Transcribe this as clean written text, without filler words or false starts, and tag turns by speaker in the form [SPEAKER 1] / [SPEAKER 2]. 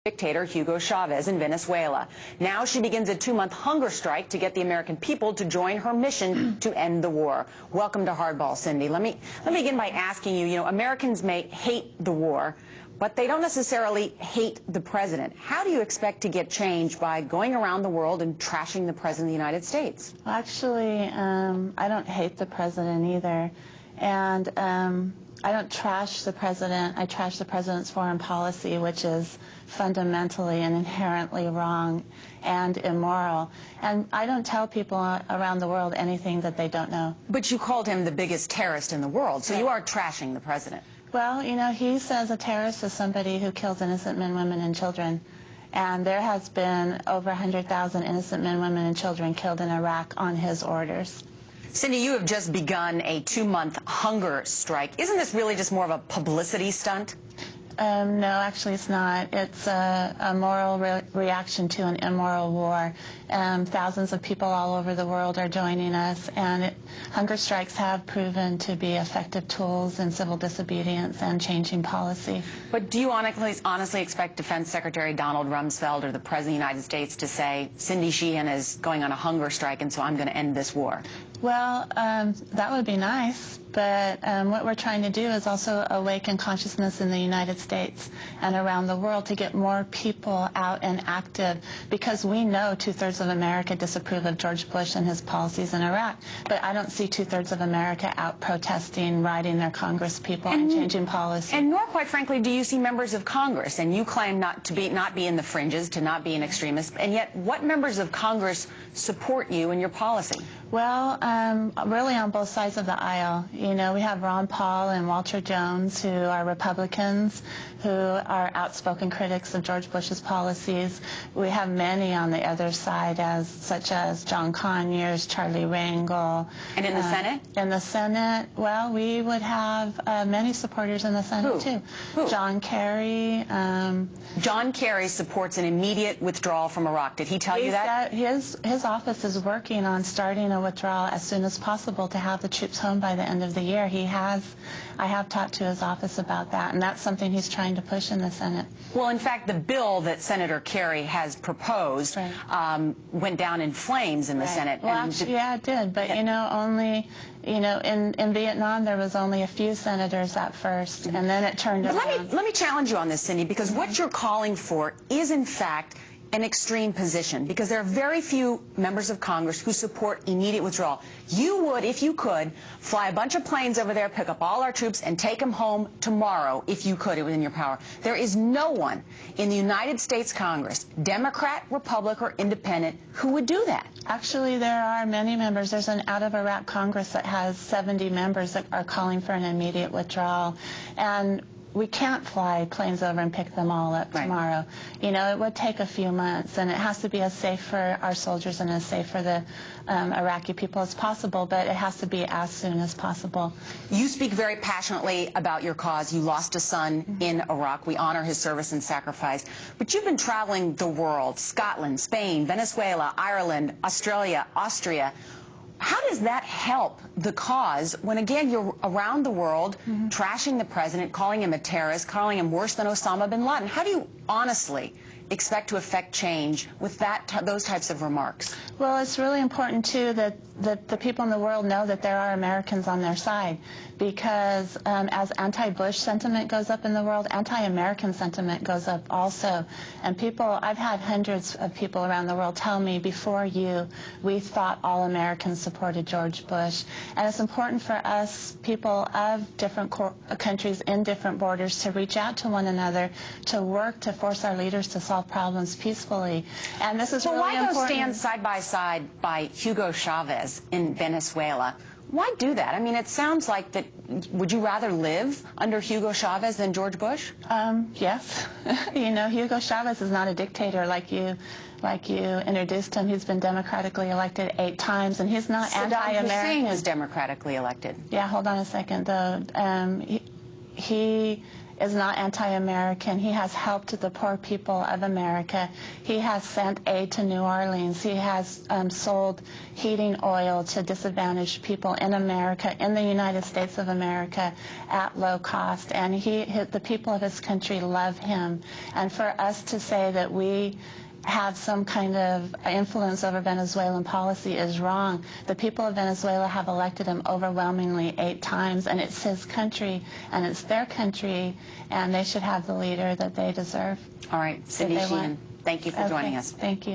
[SPEAKER 1] Dictator Hugo Chavez in Venezuela. Now she begins a 2-month hunger strike to get the American people to join her mission to end the war. Welcome to Hardball, Cindy. Let me begin by asking you, Americans may hate the war, but they don't necessarily hate the president. How do you expect to get change by going around the world and trashing the president of the United States?
[SPEAKER 2] Well, actually, I don't hate the president either. And I don't trash the president. I trash the president's foreign policy, which is fundamentally and inherently wrong and immoral. And I don't tell people around the world anything that they don't know.
[SPEAKER 1] But you called him the biggest terrorist in the world, so you are trashing the president.
[SPEAKER 2] Well, he says a terrorist is somebody who kills innocent men, women, and children. And there has been over 100,000 innocent men, women, and children killed in Iraq on his orders.
[SPEAKER 1] Cindy, you have just begun a 2-month hunger strike. Isn't this really just more of a publicity stunt?
[SPEAKER 2] No, actually it's not. It's a moral reaction to an immoral war. Thousands of people all over the world are joining us, and hunger strikes have proven to be effective tools in civil disobedience and changing policy.
[SPEAKER 1] But do you honestly expect Defense Secretary Donald Rumsfeld or the President of the United States to say, Cindy Sheehan is going on a hunger strike and so I'm going to end this war?
[SPEAKER 2] Well, that would be nice, but what we're trying to do is also awaken consciousness in the United States and around the world to get more people out and active, because we know 2/3 of America disapprove of George Bush and his policies in Iraq, but I don't see 2/3 of America out protesting, writing their Congress people and changing policy.
[SPEAKER 1] And nor, quite frankly, do you see members of Congress, and you claim not be in the fringes, to not be an extremist, and yet what members of Congress support you and your policy?
[SPEAKER 2] Well, really on both sides of the aisle. We have Ron Paul and Walter Jones, who are Republicans, who are outspoken critics of George Bush's policies. We have many on the other side, such as John Conyers, Charlie Rangel.
[SPEAKER 1] And in the Senate?
[SPEAKER 2] In the Senate, well, we would have many supporters in the Senate, too.
[SPEAKER 1] Who?
[SPEAKER 2] John Kerry.
[SPEAKER 1] John Kerry supports an immediate withdrawal from Iraq. Did he tell you that?
[SPEAKER 2] His office is working on starting a withdrawal as soon as possible to have the troops home by the end of the year. I have talked to his office about that, and that's something he's trying to push in the Senate.
[SPEAKER 1] Well, in fact, the bill that Senator Kerry has proposed went down in flames in the Senate.
[SPEAKER 2] Well, actually, yeah, it did, but only, in Vietnam there was only a few senators at first, and then it turned around.
[SPEAKER 1] Let me challenge you on this, Cindy, because what you're calling for is, in fact, an extreme position, because there are very few members of Congress who support immediate withdrawal. You would, if you could, fly a bunch of planes over there, pick up all our troops, and take them home tomorrow, if you could, it was in your power. There is no one in the United States Congress, Democrat, Republican, or Independent, who would do that.
[SPEAKER 2] Actually, there are many members. There's an out-of-Iraq Congress that has 70 members that are calling for an immediate withdrawal. And we can't fly planes over and pick them all up tomorrow. It would take a few months, and it has to be as safe for our soldiers and as safe for the Iraqi people as possible, but it has to be as soon as possible.
[SPEAKER 1] You speak very passionately about your cause. You lost a son in Iraq. We honor his service and sacrifice. But you've been traveling the world, Scotland, Spain, Venezuela, Ireland, Australia, Austria. How does that help the cause when, again, you're around the world trashing the president, calling him a terrorist, calling him worse than Osama bin Laden? How do you honestly expect to affect change with those types of remarks?
[SPEAKER 2] Well, it's really important, too, that the people in the world know that there are Americans on their side, because as anti-Bush sentiment goes up in the world, anti-American sentiment goes up also. And I've had hundreds of people around the world tell me, before you, we thought all Americans supported George Bush. And it's important for us, people of different countries in different borders, to reach out to one another, to work to force our leaders to solve problems peacefully. And this is really important.
[SPEAKER 1] Why go stand side by side by Hugo Chavez in Venezuela? Why do that? I mean, it sounds like that. Would you rather live under Hugo Chavez than George Bush?
[SPEAKER 2] Yes. Hugo Chavez is not a dictator like you introduced him. He's been democratically elected 8 times, and he's not anti-American.
[SPEAKER 1] Saddam Hussein was democratically elected.
[SPEAKER 2] Yeah, hold on a second, though. He is not anti-American. He has helped the poor people of America. He has sent aid to New Orleans. He has sold heating oil to disadvantaged people in America, in the United States of America, at low cost. And the people of his country love him. And for us to say that we have some kind of influence over Venezuelan policy is wrong. The people of Venezuela have elected him overwhelmingly 8 times, and it's his country, and it's their country, and they should have the leader that they deserve.
[SPEAKER 1] All right, Cindy Sheehan, thank you for joining us.
[SPEAKER 2] Thank you.